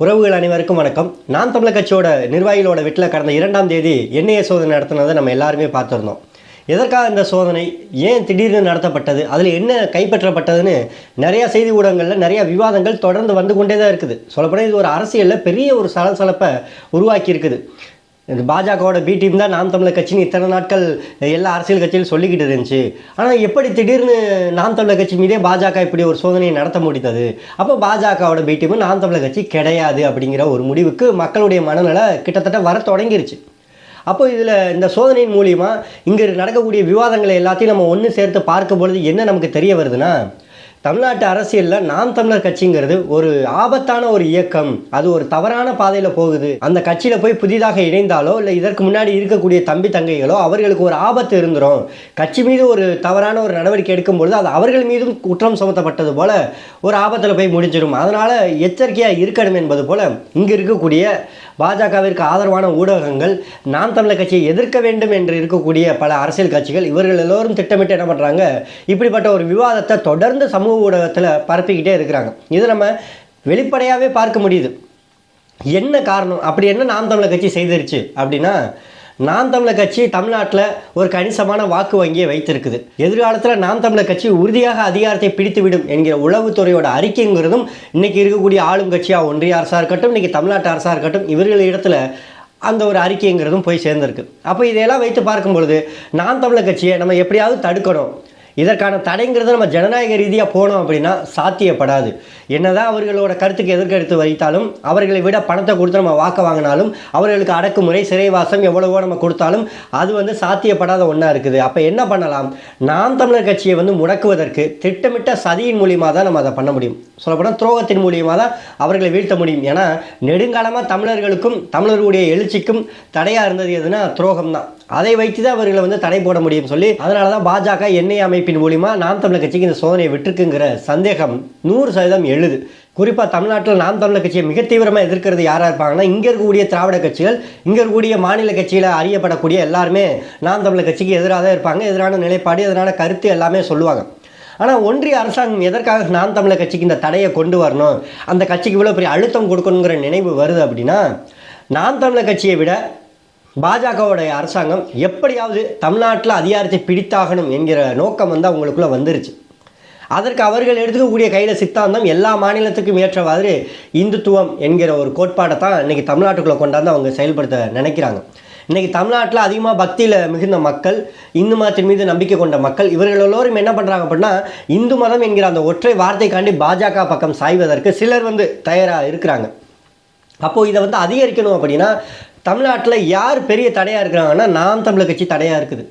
உறவுகள் அனைவருக்கும் வணக்கம். நான் தமிழர் கட்சியோட நிர்வாகிகளோட வீட்டில் கடந்த 2ஆம் தேதி என்ஐஏ சோதனை நடத்தினதை நம்ம எல்லாருமே பார்த்துருந்தோம். எதற்காக இந்த சோதனை, ஏன் திடீர்னு நடத்தப்பட்டது, அதில் என்ன கைப்பற்றப்பட்டதுன்னு நிறையா செய்தி ஊடகங்களில் நிறையா விவாதங்கள் தொடர்ந்து வந்து கொண்டே தான் இருக்குது. சொல்லப்போனால் இது ஒரு அரசியலில் பெரிய ஒரு சலசலப்பை உருவாக்கி இருக்குது. இந்த பாஜகவோட பி டீம் தான் நாம் தமிழர் கட்சின்னு இத்தனை நாட்கள் எல்லா அரசியல் கட்சியிலும் சொல்லிக்கிட்டு இருந்துச்சு. ஆனால் எப்படி திடீர்னு நாம் தமிழர் கட்சி மீதே பாஜக இப்படி ஒரு சோதனையை நடத்த முடிந்தது? அப்போ பாஜகவோட பி டீம் நாம் தமிழர் கட்சி கிடையாது அப்படிங்கிற ஒரு முடிவுக்கு மக்களுடைய மனநிலை கிட்டத்தட்ட வர தொடங்கிருச்சு. அப்போ இதில் இந்த சோதனையின் மூலிமா இங்கே நடக்கக்கூடிய விவாதங்களை எல்லாத்தையும் நம்ம ஒன்று சேர்த்து பார்க்கும் பொழுது என்ன நமக்கு தெரிய வருதுன்னா, தமிழ்நாட்டு அரசியலில் நாம் தமிழர் கட்சிங்கிறது ஒரு ஆபத்தான ஒரு இயக்கம். அது ஒரு தவறான பாதையில் போகுது. அந்த கட்சியில் போய் புதிதாக இணைந்தாலோ இல்லை இதற்கு முன்னாடி இருக்கக்கூடிய தம்பி தங்கைகளோ அவர்களுக்கு ஒரு ஆபத்து இருந்துடும். கட்சி மீது ஒரு தவறான ஒரு நடவடிக்கை எடுக்கும்பொழுது அது அவர்கள் மீதும் குற்றம் சுமத்தப்பட்டது போல ஒரு ஆபத்தில் போய் முடிஞ்சிடும். அதனால் எச்சரிக்கையாக இருக்கணும் என்பது போல் இங்கே இருக்கக்கூடிய பாஜகவிற்கு ஆதரவான ஊடகங்கள், நாம் தமிழர் கட்சியை எதிர்க்க வேண்டும் என்று இருக்கக்கூடிய பல அரசியல் கட்சிகள், இவர்கள் எல்லோரும் திட்டமிட்டு என்ன பண்ணுறாங்க, இப்படிப்பட்ட ஒரு விவாதத்தை தொடர்ந்து சமூக ஊடகத்தில் பரப்பிக்கிட்டே இருக்கிறாங்க. இதை நம்ம வெளிப்படையாகவே பார்க்க முடியுது. என்ன காரணம், அப்படி என்ன நாம் தமிழர் கட்சி செய்திருச்சு அப்படின்னா, நாம் தமிழர் கட்சி தமிழ்நாட்டில் ஒரு கணிசமான வாக்கு வங்கியை வைத்திருக்குது. எதிர்காலத்தில் நாம் தமிழர் கட்சி உறுதியாக அதிகாரத்தை பிடித்துவிடும் என்கிற உளவுத்துறையோட அறிக்கைங்கிறதும் இன்றைக்கி இருக்கக்கூடிய ஆளும் கட்சியாக ஒன்றிய அரசாக இருக்கட்டும், இன்றைக்கி தமிழ்நாட்டு அரசாக இருக்கட்டும், இவர்கள் இடத்துல அந்த ஒரு அறிக்கைங்கிறதும் போய் சேர்ந்திருக்கு. அப்போ இதையெல்லாம் வைத்து பார்க்கும் பொழுது நாம் தமிழர் கட்சியை நம்ம எப்படியாவது தடுக்கணும். இதற்கான தடைங்கிறது நம்ம ஜனநாயக ரீதியாக போனோம் அப்படின்னா சாத்தியப்படாது. என்னதான் அவர்களோட கருத்துக்கு எதிர்கருத்து வைத்தாலும், அவர்களை விட பணத்தை கொடுத்து நம்ம வாக்க வாங்கினாலும், அவர்களுக்கு அடக்குமுறை சிறைவாசம் எவ்வளவோ நம்ம கொடுத்தாலும் அது சாத்தியப்படாத ஒன்றா இருக்குது. அப்போ என்ன பண்ணலாம், நாம் தமிழர் கட்சியை முடக்குவதற்கு திட்டமிட்ட சதியின் மூலியமாக தான் நம்ம அதை பண்ண முடியும். சொல்லப்போனால் துரோகத்தின் மூலியமாக தான் அவர்களை வீழ்த்த முடியும். ஏன்னா நெடுங்காலமாக தமிழர்களுக்கும் தமிழர்களுடைய எழுச்சிக்கும் தடையாக இருந்தது எதுனா துரோகம் தான். அதை வைத்து தான் அவர்களை தடை போட முடியும் சொல்லி, அதனால தான் பாஜக என்ஐஏ அமைப்பின் மூலிமா நாம் தமிழர் கட்சிக்கு இந்த சோதனையை விட்டுருக்குங்கிற சந்தேகம் 100% எழுது. குறிப்பாக தமிழ்நாட்டில் நாம் தமிழர் கட்சியை மிக தீவிரமாக எதிர்க்கிறது யாராக இருப்பாங்கன்னா, இங்கே இருக்கக்கூடிய திராவிட கட்சிகள், இங்கே இருக்கக்கூடிய மாநில கட்சியில் அறியப்படக்கூடிய எல்லாருமே நாம் தமிழர் கட்சிக்கு எதிராக தான் இருப்பாங்க. எதிரான நிலைப்பாடு, எதிரான கருத்து எல்லாமே சொல்லுவாங்க. ஆனால் ஒன்றிய அரசாங்கம் எதற்காக நாம் தமிழர் கட்சிக்கு இந்த தடையை கொண்டு வரணும், அந்த கட்சிக்கு இவ்வளோ பெரிய அழுத்தம் கொடுக்கணுங்கிற நினைவு வருது அப்படின்னா, நாம் தமிழர் கட்சியை விட பாஜகவோடைய அரசாங்கம் எப்படியாவது தமிழ்நாட்டில் அதிகாரத்தை பிடித்தாகணும் என்கிற நோக்கம் அவங்களுக்குள்ளே வந்துருச்சு. அதற்கு அவர்கள் எடுத்துக்கக்கூடிய கையில் சித்தாந்தம் எல்லா மாநிலத்துக்கும் ஏற்ற மாதிரி இந்துத்துவம் என்கிற ஒரு கோட்பாடை தான் இன்றைக்கி தமிழ்நாட்டுக்குள்ளே கொண்டாந்து அவங்க செயல்படுத்த நினைக்கிறாங்க. இன்றைக்கி தமிழ்நாட்டில் அதிகமாக பக்தியில் மிகுந்த மக்கள், இந்து மதத்தின் மீது நம்பிக்கை கொண்ட மக்கள், இவர்கள் எல்லோரும் என்ன பண்ணுறாங்க அப்படின்னா, இந்து மதம் என்கிற அந்த ஒற்றை வார்த்தைக்காண்டி பாஜக பக்கம் சாய்வதற்கு சிலர் தயாராக இருக்கிறாங்க. அப்போது இதை அதிகரிக்கணும் அப்படின்னா, தமிழ்நாட்டில் யார் பெரிய தடையாக இருக்கிறாங்கன்னா, நாம் தமிழர் கட்சி தடையாக இருக்குது.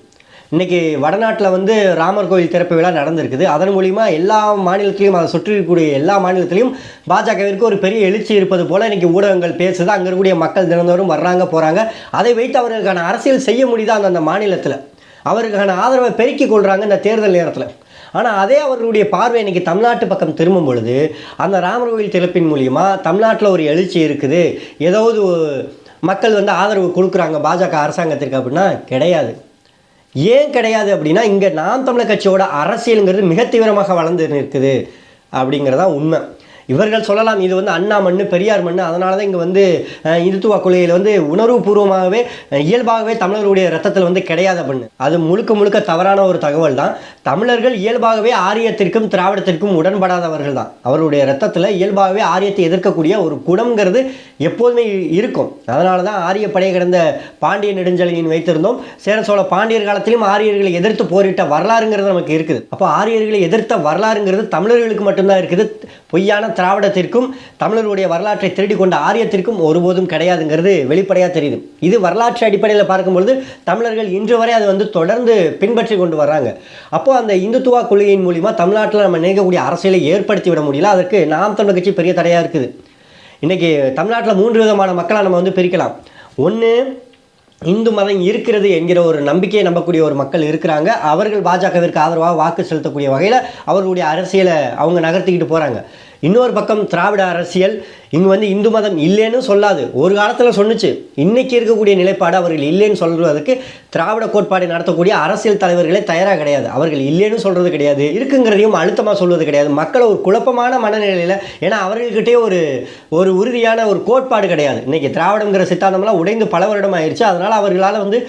இன்றைக்கி வடநாட்டில் ராமர் கோயில் திறப்பு விழா நடந்திருக்குது. அதன் மூலிமா எல்லா மாநிலத்திலையும், அதை சுற்றி இருக்கக்கூடிய எல்லா மாநிலத்திலையும் பாஜகவிற்கு ஒரு பெரிய எழுச்சி இருப்பது போல் இன்றைக்கி ஊடகங்கள் பேசுது. அங்கே இருக்கக்கூடிய மக்கள் தினந்தோறும் வர்றாங்க போகிறாங்க. அதை வைத்து அவர்களுக்கான அரசியல் செய்ய முடியுதா அந்த மாநிலத்தில், அவருக்கான ஆதரவை பெருக்கிக் கொள்கிறாங்க இந்த தேர்தல் நேரத்தில். ஆனால் அதே அவர்களுடைய பார்வை இன்றைக்கி தமிழ்நாட்டு பக்கம் திரும்பும் பொழுது, அந்த ராமர் கோயில் திறப்பின் மூலிமா தமிழ்நாட்டில் ஒரு எழுச்சி இருக்குது, ஏதாவது மக்கள் ஆதரவு கொடுக்குறாங்க பாஜக அரசாங்கத்திற்கு அப்படின்னா கிடையாது. ஏன் கிடையாது அப்படின்னா, இங்கே நாம் தமிழர் கட்சியோட அரசியலுங்கிறது மிக தீவிரமாக வளர்ந்து இருக்குது அப்படிங்கிறதான் உண்மை. இவர்கள் சொல்லலாம் இது அண்ணா மண்ணு, பெரியார் மண்ணு, அதனால தான் இங்கே இந்துத்துவ கொள்கையில் உணர்வுபூர்வமாகவே இயல்பாகவே தமிழர்களுடைய ரத்தத்தில் கிடையாது அப்படின்னு. அது முழுக்க முழுக்க தவறான ஒரு தகவல் தான். தமிழர்கள் இயல்பாகவே ஆரியத்திற்கும் திராவிடத்திற்கும் உடன்படாதவர்கள் தான். அவருடைய ரத்தத்தில் இயல்பாகவே ஆரியத்தை எதிர்க்கக்கூடிய ஒரு குணம்ங்கிறது எப்போதுமே இருக்கும். அதனால தான் ஆரிய படை கிடந்த பாண்டிய நெடுஞ்செழியன் வைத்திருந்தோம். சேர சோழ பாண்டியர் காலத்திலும் ஆரியர்களை எதிர்த்து போரிட்ட வரலாறுங்கிறது நமக்கு இருக்குது. அப்போ ஆரியர்களை எதிர்த்த வரலாறுங்கிறது தமிழர்களுக்கு மட்டும்தான் இருக்குது. பொய்யான திராவிடத்திற்கும் தமிழர்களுடைய வரலாற்றை திருடி கொண்ட ஆரியத்திற்கும் ஒருபோதும் கிடையாதுங்கிறது வெளிப்படையாக தெரியுது. இது வரலாற்று அடிப்படையில் பார்க்கும்பொழுது தமிழர்கள் இன்று வரை அது தொடர்ந்து பின்பற்றி கொண்டு வர்றாங்க. அப்போது அந்த இந்துத்துவ கொள்கையின் மூலிமா தமிழ்நாட்டில் நம்ம நினைக்கக்கூடிய அரசியலை ஏற்படுத்தி விட முடியல. அதற்கு நாம் தமிழர் கட்சி பெரிய தடையாக இருக்குது. இன்றைக்கி தமிழ்நாட்டில் 3 விதமான மக்களை நம்ம பிரிக்கலாம். ஒன்று, இந்து மதம் இருக்கிறது என்கிற ஒரு நம்பிக்கையை நம்பக்கூடிய ஒரு மக்கள் இருக்கிறாங்க. அவர்கள் பாஜகவிற்கு ஆதரவாக வாக்கு செலுத்தக்கூடிய வகையில் அவர்களுடைய அரசியலை அவங்க நகர்த்திக்கிட்டு போகிறாங்க. இன்னொரு பக்கம் திராவிட அரசியல் இங்கே வந்து இந்து மதம் இல்லைன்னு சொல்லாது, ஒரு காலத்தில் சொன்னுச்சு. இன்றைக்கி இருக்கக்கூடிய நிலைப்பாடு அவர்கள் இல்லைன்னு சொல்கிறதுக்கு திராவிட கோட்பாடு நடத்தக்கூடிய அரசியல் தலைவர்களே தயாராக கிடையாது. அவர்கள் இல்லைன்னு சொல்கிறது கிடையாது, இருக்குங்கிறதையும் அழுத்தமாக சொல்வது கிடையாது. மக்களை ஒரு குழப்பமான மனநிலையில், ஏன்னா அவர்கள்கிட்டே ஒரு உறுதியான ஒரு கோட்பாடு கிடையாது. இன்றைக்கி திராவிடங்கிற சித்தாந்தம்லாம் உடைந்து பல வருடம் ஆயிடுச்சு. அதனால் அவர்களால் வந்து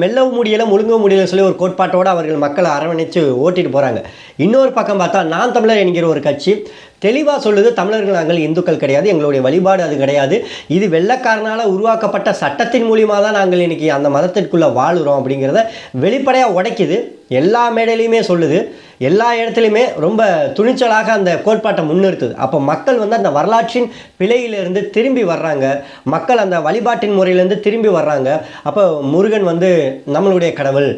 மெல்லவும் முடியலை முழுங்கவும் முடியலை சொல்லி ஒரு கோட்பாட்டோடு அவர்கள் மக்களை அரவணைச்சு ஓட்டிட்டு போகிறாங்க. இன்னொரு பக்கம் பார்த்தா நாம் தமிழர் என்கிற ஒரு கட்சி தெளிவாக சொல்லுது, தமிழர்கள் நாங்கள் இந்துக்கள் கிடையாது, எங்களுடைய வழிபாடு அது கிடையாது, இது வெள்ளைக்காரனால் உருவாக்கப்பட்ட சட்டத்தின் மூலியமாக தான் நாங்கள் இன்றைக்கி அந்த மதத்திற்குள்ளே வாழுகிறோம் அப்படிங்கிறத வெளிப்படையாக உடைக்குது. எல்லா மேடையிலையுமே சொல்லுது, எல்லா இடத்துலையுமே ரொம்ப துணிச்சலாக அந்த கோட்பாட்டை முன்னிறுத்துது. அப்போ மக்கள் வந்து அந்த வரலாற்றின் பிழையிலிருந்து திரும்பி வர்றாங்க, மக்கள் அந்த வழிபாட்டின் முறையிலேருந்து திரும்பி வர்றாங்க. அப்போ முருகன் வந்து நம்மளுடைய கடவுள்,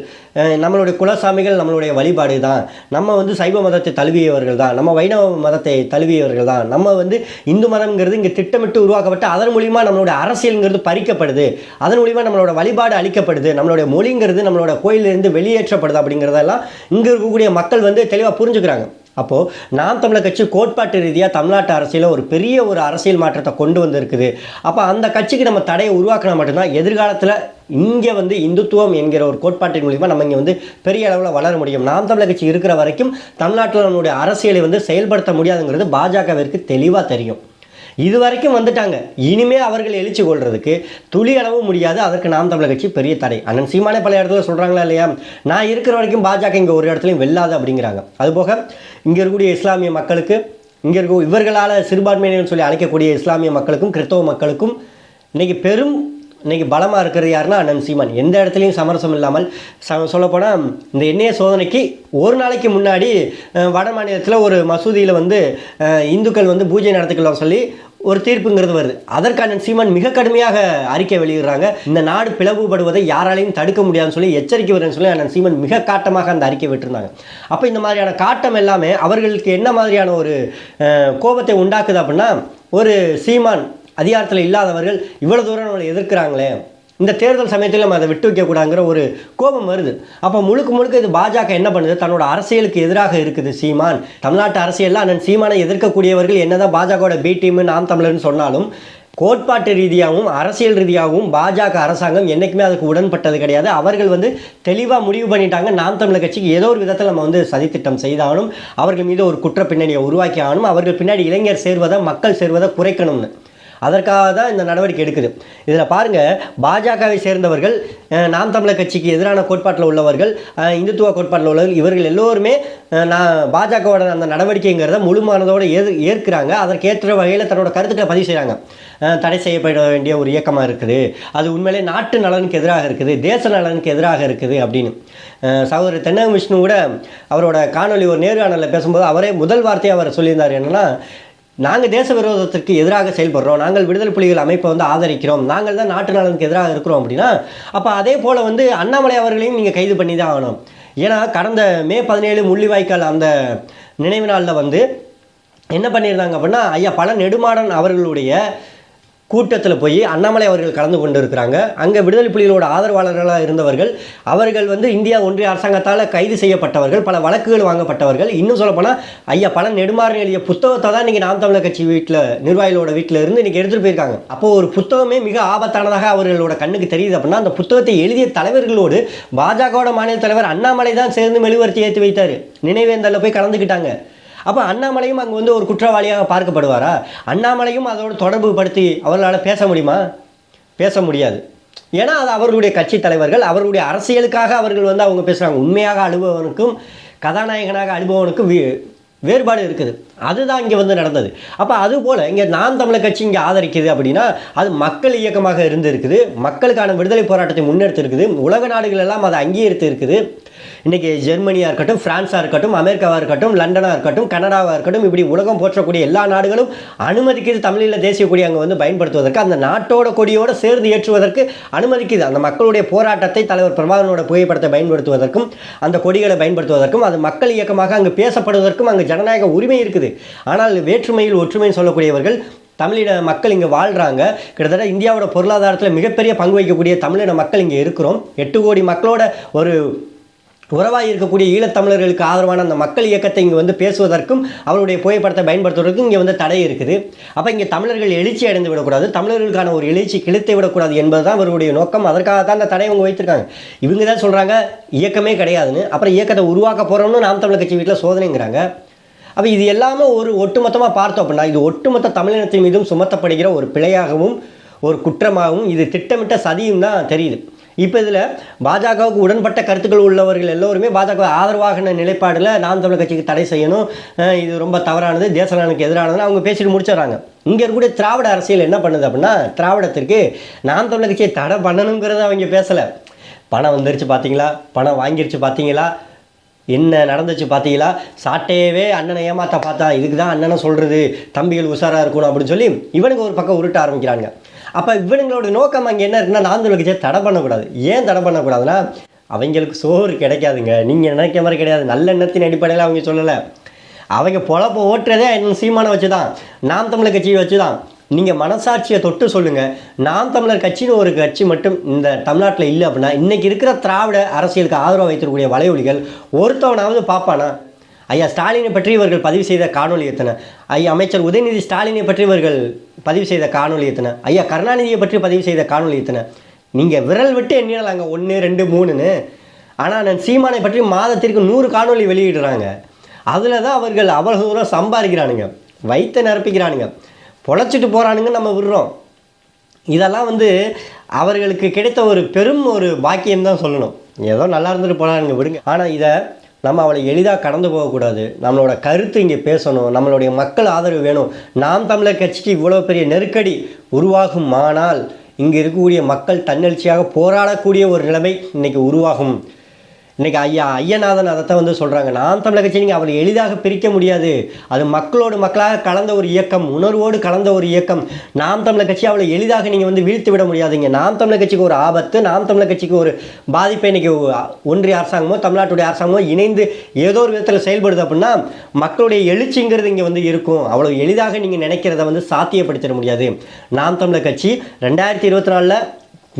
நம்மளுடைய குலசாமிகள் நம்மளுடைய வழிபாடு தான், நம்ம வந்து சைவ மதத்தை தழுவியவர்கள் தான், நம்ம வைணவ மதத்தை தழுவியவர்கள் தான், நம்ம வந்து இந்து மதம்ங்கிறது இங்கே திட்டமிட்டு உருவாக்கப்பட்டு அதன் மூலிமா நம்மளோட அரசியலுங்கிறது பறிக்கப்படுது, அதன் மூலிமா நம்மளோட வழிபாடு அளிக்கப்படுது, நம்மளுடைய மொழிங்கிறது நம்மளோட கோயிலிருந்து வெளியேற்றப்படுது அப்படிங்கிறதெல்லாம் இங்கே இருக்கக்கூடிய மக்கள் வந்து தெளிவாக புரிஞ்சுக்கிறாங்க. அப்போது நாம் தமிழர் கட்சி கோட்பாட்டு ரீதியாக தமிழ்நாட்டு அரசியலில் ஒரு பெரிய ஒரு அரசியல் மாற்றத்தை கொண்டு வந்திருக்குது. அப்போ அந்த கட்சிக்கு நம்ம தடையை உருவாக்கினா மட்டும்தான் எதிர்காலத்தில் இங்கே வந்து இந்துத்துவம் என்கிற ஒரு கோட்பாட்டின் மூலிமா நம்ம இங்கே வந்து பெரிய அளவில் வளர முடியும். நாம் தமிழர் கட்சி இருக்கிற வரைக்கும் தமிழ்நாட்டில் நம்மளுடைய அரசியலை வந்து செயல்படுத்த முடியாதுங்கிறது பாஜகவிற்கு தெளிவாக தெரியும். இது வரைக்கும் வந்துட்டாங்க, இனிமே அவர்கள் எழுச்சி கொள்றதுக்கு துளி அளவும் முடியாது. அதற்கு நாம் தமிழர் கட்சி பெரிய தடை. அண்ணன் சீமானே பல இடத்துல சொல்கிறாங்களா இல்லையா, நான் இருக்கிற வரைக்கும் பாஜக இங்கே ஒரு இடத்துலையும் வெல்லாது அப்படிங்கிறாங்க. அதுபோக இங்கே இருக்கக்கூடிய இஸ்லாமிய மக்களுக்கு, இங்கே இருக்க இவர்களால் சிறுபான்மையினர் சொல்லி அழைக்கக்கூடிய இஸ்லாமிய மக்களுக்கும் கிறிஸ்தவ மக்களுக்கும் இன்றைக்கி பலமாக இருக்கிறது யாருன்னா அண்ணன் சீமான். எந்த இடத்துலையும் சமரசம் இல்லாமல் சொல்லப்போனால் இந்த எண்ணெய் சோதனைக்கு ஒரு நாளைக்கு முன்னாடி வட மாநிலத்தில் ஒரு மசூதியில் வந்து இந்துக்கள் வந்து பூஜை நடத்திக்கலாம் சொல்லி ஒரு தீர்ப்புங்கிறது வருது. அதற்கு அண்ணன் சீமான் மிக கடுமையாக அறிக்கை வெளியிடுறாங்க. இந்த நாடு பிளவுபடுவதை யாராலையும் தடுக்க முடியாதுன்னு சொல்லி எச்சரிக்கை வருதுன்னு சொல்லி அண்ணன் சீமான் மிக காட்டமாக அந்த அறிக்கை விட்டுருந்தாங்க. அப்போ இந்த மாதிரியான காட்டம் எல்லாமே அவர்களுக்கு என்ன மாதிரியான ஒரு கோபத்தை உண்டாக்குது அப்படின்னா, ஒரு சீமான் அதிகாரத்தில் இல்லாதவர்கள் இவ்வளோ தூரம் நம்மளை எதிர்க்கிறாங்களே, இந்த தேர்தல் சமயத்தில் நம்ம அதை விட்டு வைக்கக்கூடாதுங்கிற ஒரு கோபம் வருது. அப்போ முழுக்க இது பாஜக என்ன பண்ணுது, தன்னோட அரசியலுக்கு எதிராக இருக்குது சீமான். தமிழ்நாட்டு அரசியலில் அண்ணன் சீமானை எதிர்க்கக்கூடியவர்கள் என்னதான் பாஜகவோட பி டீம் நாம் தமிழர்னு சொன்னாலும் கோட்பாட்டு ரீதியாகவும் அரசியல் ரீதியாகவும் பாஜக அரசாங்கம் என்றைக்குமே அதுக்கு உடன்பட்டது கிடையாது. அவர்கள் வந்து தெளிவாக முடிவு பண்ணிட்டாங்க, நாம் தமிழர் கட்சிக்கு ஏதோ ஒரு விதத்தில் நம்ம வந்து சதித்திட்டம் செய்தாலும் அவர்கள் மீது ஒரு குற்ற பின்னணியை உருவாக்கி ஆகணும், அவர்கள் பின்னாடி இளைஞர் சேர்வதை மக்கள் சேர்வதை குறைக்கணும்னு. அதற்காக தான் இந்த நடவடிக்கை எடுக்குது. இதில் பாருங்கள், பாஜகவை சேர்ந்தவர்கள், நாம் தமிழர் கட்சிக்கு எதிரான கோட்பாட்டில் உள்ளவர்கள், இந்துத்துவ கோட்பாட்டில் உள்ளவர்கள், இவர்கள் எல்லோருமே நான் பாஜகவோட அந்த நடவடிக்கைங்கிறத முழு மனதோடு ஏற்கிறாங்க. அதற்கேற்ற வகையில் தன்னோட கருத்துக்களை பதிவு செய்கிறாங்க. தடை செய்யப்பட வேண்டிய ஒரு இயக்கமாக இருக்குது, அது உண்மையிலே நாட்டு நலனுக்கு எதிராக இருக்குது, தேச நலனுக்கு எதிராக இருக்குது அப்படின்னு. சகோதரர் தென்னகம் விஷ்ணு கூட அவரோட காணொலி ஒரு நேர்காணலில் பேசும்போது அவரே முதல் வார்த்தையை அவர் சொல்லியிருந்தார். என்னென்னா, நாங்கள் தேச விரோதத்திற்கு எதிராக செயல்படுறோம், நாங்கள் விடுதலை புலிகள் அமைப்பை வந்து ஆதரிக்கிறோம், நாங்கள் தான் நாட்டு நலனுக்கு எதிராக இருக்கிறோம் அப்படின்னா, அப்போ அதே போல் வந்து அண்ணாமலை அவர்களையும் நீங்கள் கைது பண்ணி தான் ஆகணும். ஏன்னா கடந்த மே 17 முள்ளிவாய்க்கால் அந்த நினைவு நாளில் வந்து என்ன பண்ணியிருந்தாங்க அப்படின்னா, ஐயா பல நெடுமாறன் அவர்களுடைய கூட்டத்தில் போய் அண்ணாமலை அவர்கள் கலந்து கொண்டு இருக்கிறாங்க. அங்கே விடுதலை புலிகளோட ஆதரவாளர்களாக இருந்தவர்கள், அவர்கள் வந்து இந்தியா ஒன்றிய அரசாங்கத்தால் கைது செய்யப்பட்டவர்கள், பல வழக்குகள் வாங்கப்பட்டவர்கள். இன்னும் சொல்லப்போனால் ஐயா பல நெடுமாறன் எழுதிய புத்தகத்தை தான் இன்றைக்கி நாம் தமிழர் கட்சி வீட்டில் நிர்வாகிகளோட வீட்டில் இருந்து இன்றைக்கி எடுத்துகிட்டு போயிருக்காங்க. அப்போது ஒரு புத்தகமே மிக ஆபத்தானதாக அவர்களோட கண்ணுக்கு தெரியுது அப்படின்னா, அந்த புத்தகத்தை எழுதிய தலைவர்களோடு பாஜகவோட மாநில தலைவர் அண்ணாமலை தான் சேர்ந்து மெழுகுவர்த்தி ஏற்றி வைத்தார். நினைவேந்தலில் போய் கலந்துக்கிட்டாங்க. அப்போ அண்ணாமலையும் அங்கே வந்து ஒரு குற்றவாளியாக பார்க்கப்படுவாரா? அண்ணாமலையும் அதோடு தொடர்பு படுத்தி அவர்களால் பேச முடியுமா? பேச முடியாது. ஏன்னா அது அவர்களுடைய கட்சி தலைவர்கள், அவர்களுடைய அரசியலுக்காக அவர்கள் வந்து அவங்க பேசுகிறாங்க. உண்மையாக அனுபவனுக்கும் கதாநாயகனாக அனுபவனுக்கும் வேறுபாடு இருக்குது. அதுதான் இங்கே வந்து நடந்தது. அப்போ அதுபோல் இங்கே நாம் தமிழர் கட்சி இங்கே ஆதரிக்குது அப்படின்னா அது மக்கள் இயக்கமாக இருந்திருக்குது, மக்களுக்கான விடுதலை போராட்டத்தை முன்னெடுத்து இருக்குது, உலக நாடுகள் எல்லாம் அதை அங்கீகரித்து இருக்குது. இன்றைக்கி ஜெர்மனியாக இருக்கட்டும், ஃப்ரான்ஸாக இருக்கட்டும், அமெரிக்காவாக இருக்கட்டும், லண்டனாக இருக்கட்டும், கனடாவாக இருக்கட்டும், இப்படி உலகம் போற்றக்கூடிய எல்லா நாடுகளும் அனுமதிக்குது தமிழில் தேசிய கொடி அங்கே வந்து பயன்படுத்துவதற்கு, அந்த நாட்டோட கொடியோடு சேர்ந்து ஏற்றுவதற்கு அனுமதிக்குது. அந்த மக்களுடைய போராட்டத்தை தலைவர் பிரபாகரனோட புகைப்படத்தை பயன்படுத்துவதற்கும் அந்த கொடிகளை பயன்படுத்துவதற்கும் அது மக்கள் இயக்கமாக அங்கு பேசப்படுவதற்கும் அங்கு ஜனநாயக உரிமை இருக்குது. ஆனால் வேற்றுமையில் ஒற்றுமைன்னு சொல்லக்கூடியவர்கள் தமிழின மக்கள் இங்கே வாழ்கிறாங்க. கிட்டத்தட்ட இந்தியாவோட பொருளாதாரத்தில் மிகப்பெரிய பங்கு வகிக்கக்கூடிய தமிழின மக்கள் இங்கே இருக்கிறோம். 8 கோடி மக்களோட ஒரு உறவாக இருக்கக்கூடிய ஈழத்தமிழர்களுக்கு ஆதரவான அந்த மக்கள் இயக்கத்தை இங்கே வந்து பேசுவதற்கும் அவருடைய புகைப்படத்தை பயன்படுத்துவதற்கும் இங்கே வந்து தடை இருக்குது. அப்போ இங்கே தமிழர்கள் எழுச்சி அடைந்து விடக்கூடாது, தமிழர்களுக்கான ஒரு எழுச்சி கிழித்து விடக்கூடாது என்பது தான் அவருடைய நோக்கம். அதற்காக தான் அந்த தடை அவங்க வைத்திருக்காங்க. இவங்க தான் சொல்கிறாங்க இயக்கமே கிடையாதுன்னு, அப்புறம் இயக்கத்தை உருவாக்க போகிறோம்னு நாம் தமிழர் கட்சி வீட்டில் சோதனைங்கிறாங்க. அப்போ இது எல்லாமே ஒரு ஒட்டுமொத்தமாக பார்த்தோம் அப்படின்னா இது ஒட்டுமொத்த தமிழினத்தின் மீதும் சுமத்தப்படுகிற ஒரு பிழையாகவும் ஒரு குற்றமாகவும் இது திட்டமிட்ட சதியும் தான் தெரியுது. இப்போ இதில் பாஜகவுக்கு உடன்பட்ட கருத்துக்கள் உள்ளவர்கள் எல்லோருமே பாஜக ஆதரவாக நிலைப்பாடில் நாம் தமிழர் கட்சிக்கு தடை செய்யணும், இது ரொம்ப தவறானது, தேச நலனுக்கு எதிரானதுன்னு அவங்க பேசிட்டு முடிச்சிடறாங்க. இங்கே இருக்கக்கூடிய திராவிட அரசியல் என்ன பண்ணுது அப்படின்னா திராவிடத்திற்கு நாம் தமிழர் கட்சியை தடை பண்ணணுங்கிறத அவங்க பேசலை. பணம் வந்துருச்சு பார்த்தீங்களா, பணம் வாங்கிருச்சு பார்த்தீங்களா, என்ன நடந்துச்சு பார்த்தீங்களா, சாட்டையவே அண்ணனை ஏமாற்ற பார்த்தா, இதுக்கு தான் அண்ணனை சொல்கிறது தம்பிகள் உஷாராக இருக்கணும் அப்படின்னு சொல்லி இவனுக்கு ஒரு பக்கம் உருட்ட ஆரம்பிக்கிறாங்க. அப்போ இவனுங்களோட நோக்கம் அங்கே என்ன இருக்குன்னா நாம் தமிழர் கட்சியை தடை பண்ணக்கூடாது. ஏன் தடை பண்ணக்கூடாதுன்னா அவங்களுக்கு சோறு கிடைக்காதுங்க, நீங்கள் நினைக்கிற மாதிரி கிடையாது. நல்ல எண்ணத்தின் அடிப்படையில் அவங்க சொல்லலை. அவங்க பொழப்ப ஓட்டுறதே சீமானை வச்சு தான், நாம் தமிழர் கட்சியை வச்சு தான். நீங்கள் மனசாட்சியை தொட்டு சொல்லுங்கள், நாம் தமிழர் கட்சின்னு ஒரு கட்சி மட்டும் இந்த தமிழ்நாட்டில் இல்லை அப்படின்னா இன்றைக்கி இருக்கிற திராவிட அரசியலுக்கு ஆதரவாக வைத்திருக்கக்கூடிய வலையொலிகள் ஒருத்தவனாவது பார்ப்பானா? ஐயா ஸ்டாலினை பற்றி இவர்கள் பதிவு செய்த காணொலி எத்தனை, ஐயா அமைச்சர் உதயநிதி ஸ்டாலினை பற்றி இவர்கள் பதிவு செய்த காணொலி எத்தனை, ஐயா கருணாநிதியை பற்றி பதிவு செய்த காணொலி எத்தனை? நீங்கள் விரல் விட்டு எண்ணிடலாங்க 1 2 3ன்னு. ஆனால் நான் சீமானை பற்றி மாதத்திற்கு 100 காணொலி வெளியிடுறாங்க. அதில் தான் அவர்கள் அவ்வளோ தூரம் சம்பாதிக்கிறானுங்க, வைத்த நிரப்பிக்கிறானுங்க, பொழைச்சிட்டு போகிறானுங்க, நம்ம விடுறோம். இதெல்லாம் வந்து அவர்களுக்கு கிடைத்த ஒரு பெரும் ஒரு பாக்கியம் தான் சொல்லணும். ஏதோ நல்லா இருந்துட்டு போகிறானுங்க, விடுங்க. ஆனால் இதை நம்ம அவளை எளிதாக கடந்து போகக்கூடாது. நம்மளோட கருத்து இங்கே பேசணும், நம்மளுடைய மக்கள் ஆதரவு வேணும். நாம் தமிழர் கட்சிக்கு இவ்வளோ பெரிய நெருக்கடி உருவாகுமானால் இங்கே இருக்கக்கூடிய மக்கள் தன்னெழுச்சியாக போராடக்கூடிய ஒரு நிலைமை இன்றைக்கி உருவாகும். இன்றைக்கி ஐயநாதன் அதைத்தான் வந்து சொல்கிறாங்க, நாம் தமிழர் கட்சி நீங்கள் அவளை எளிதாக பிரிக்க முடியாது, அது மக்களோடு மக்களாக கலந்த ஒரு இயக்கம், உணர்வோடு கலந்த ஒரு இயக்கம். நாம் தமிழர் கட்சி அவளை எளிதாக நீங்கள் வந்து வீழ்த்து விட முடியாதுங்க. நாம் தமிழர் கட்சிக்கு ஒரு ஆபத்து, நாம் தமிழர் கட்சிக்கு ஒரு பாதிப்பை இன்றைக்கி ஒன்றிய அரசாங்கமோ தமிழ்நாட்டுடைய அரசாங்கமோ இணைந்து ஏதோ ஒரு விதத்தில் செயல்படுது அப்படின்னா மக்களுடைய எழுச்சிங்கிறது இங்கே வந்து இருக்கும். அவ்வளோ எளிதாக நீங்கள் நினைக்கிறத வந்து சாத்தியப்படுத்திட முடியாது. நாம் தமிழர் கட்சி 2024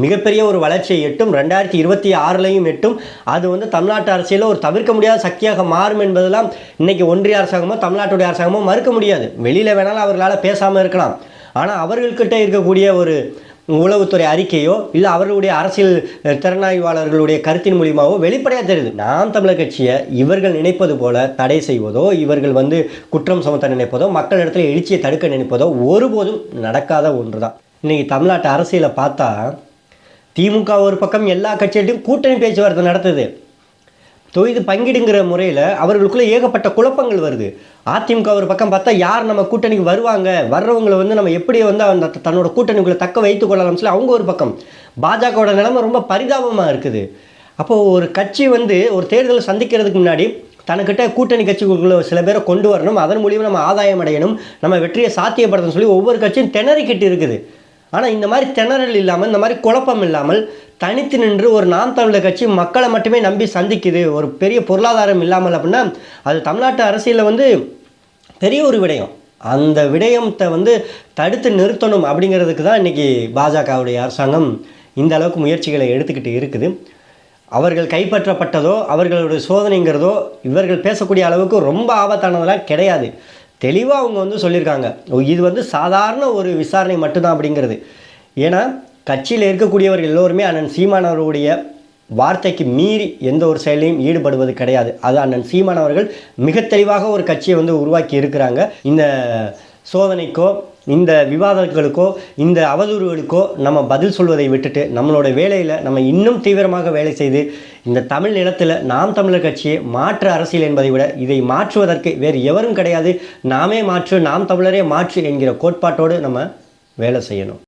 மிகப்பெரிய ஒரு வளர்ச்சியை எட்டும், 2026 எட்டும். அது வந்து தமிழ்நாட்டு அரசியலில் ஒரு தவிர்க்க முடியாத சக்தியாக மாறும் என்பதெல்லாம் இன்றைக்கி ஒன்றிய அரசாங்கமோ தமிழ்நாட்டுடைய அரசாங்கமோ மறுக்க முடியாது. வெளியில் வேணாலும் அவர்களால் பேசாமல் இருக்கலாம், ஆனால் அவர்கள்கிட்ட இருக்கக்கூடிய ஒரு உளவுத்துறை அறிக்கையோ இல்லை அவர்களுடைய அரசியல் திறனாய்வாளர்களுடைய கருத்தின் மூலியமாகவோ வெளிப்படையாக தெரியுது. நாம் தமிழர் கட்சியை இவர்கள் நினைப்பது போல தடை செய்வதோ, இவர்கள் வந்து குற்றம் சுமத்த நினைப்பதோ, மக்கள் இடத்துல எழுச்சியை தடுக்க நினைப்பதோ ஒருபோதும் நடக்காத ஒன்று தான். இன்றைக்கி தமிழ்நாட்டு அரசியலை பார்த்தா திமுக ஒரு பக்கம் எல்லா கட்சிகள்ட்டையும் கூட்டணி பேச்சுவார்த்தை நடத்துது. தொகுதி பங்கிடுங்கிற முறையில் அவர்களுக்குள்ளே ஏகப்பட்ட குழப்பங்கள் வருது. அதிமுக ஒரு பக்கம் பார்த்தா யார் நம்ம கூட்டணிக்கு வருவாங்க, வர்றவங்களை வந்து நம்ம எப்படி வந்து அந்த தன்னோட கூட்டணிக்குள்ளே தக்க வைத்து கொள்ளலாம்னு சொல்லி அவங்க ஒரு பக்கம். பாஜகவோட நிலைமை ரொம்ப பரிதாபமாக இருக்குது. அப்போது ஒரு கட்சி வந்து ஒரு தேர்தலை சந்திக்கிறதுக்கு முன்னாடி தனக்கிட்ட கூட்டணி கட்சிக்குள்ளே சில பேரை கொண்டு வரணும், அதன் மூலியமாக நம்ம ஆதாயம் அடையணும், நம்ம வெற்றியை சாத்தியப்படுத்தணும்னு சொல்லி ஒவ்வொரு கட்சியும் திணறிக்கிட்டு இருக்குது. ஆனால் இந்த மாதிரி திணறல் இல்லாமல், இந்த மாதிரி குழப்பம் இல்லாமல் தனித்து நின்று ஒரு நாம் தமிழர் கட்சி மக்களை மட்டுமே நம்பி சந்திக்குது, ஒரு பெரிய பொருளாதாரம் இல்லாமல் அப்படின்னா அது தமிழ்நாட்டு அரசியலில் வந்து பெரிய ஒரு விடயம். அந்த விடயத்தை வந்து தடுத்து நிறுத்தணும் அப்படிங்கிறதுக்கு தான் இன்றைக்கி பாஜகவுடைய அரசாங்கம் இந்த அளவுக்கு முயற்சிகளை எடுத்துக்கிட்டு இருக்குது. அவர்கள் கைப்பற்றப்பட்டதோ அவர்களுடைய சோதனைங்கிறதோ இவர்கள் பேசக்கூடிய அளவுக்கு ரொம்ப ஆபத்தானதெல்லாம் கிடையாது. தெளிவாக அவங்க வந்து சொல்லியிருக்காங்க, இது வந்து சாதாரண ஒரு விசாரணை மட்டும்தான் அப்படிங்கிறது. ஏன்னா கட்சியில் இருக்கக்கூடியவர்கள் எல்லோருமே அண்ணன் சீமானவருடைய வார்த்தைக்கு மீறி எந்த ஒரு செயலையும் ஈடுபடுவது கிடையாது. அது அண்ணன் சீமானவர்கள் மிக தெளிவாக ஒரு கட்சியை வந்து உருவாக்கி இருக்கிறாங்க. இந்த சோதனைக்கோ இந்த விவாதங்களுக்கோ இந்த அவதூறுகளுக்கோ நம்ம பதில் சொல்வதை விட்டுட்டு நம்மளோட வேலையில் நம்ம இன்னும் தீவிரமாக வேலை செய்து இந்த தமிழ் நிலத்தில் நாம் தமிழர் கட்சியை மாற்று அரசியல் என்பதை விட இதை மாற்றுவதற்கு வேறு எவரும் கிடையாது, நாமே மாற்று, நாம் தமிழரே மாற்று என்கிற கோட்பாட்டோடு நம்ம வேலை செய்யணும்.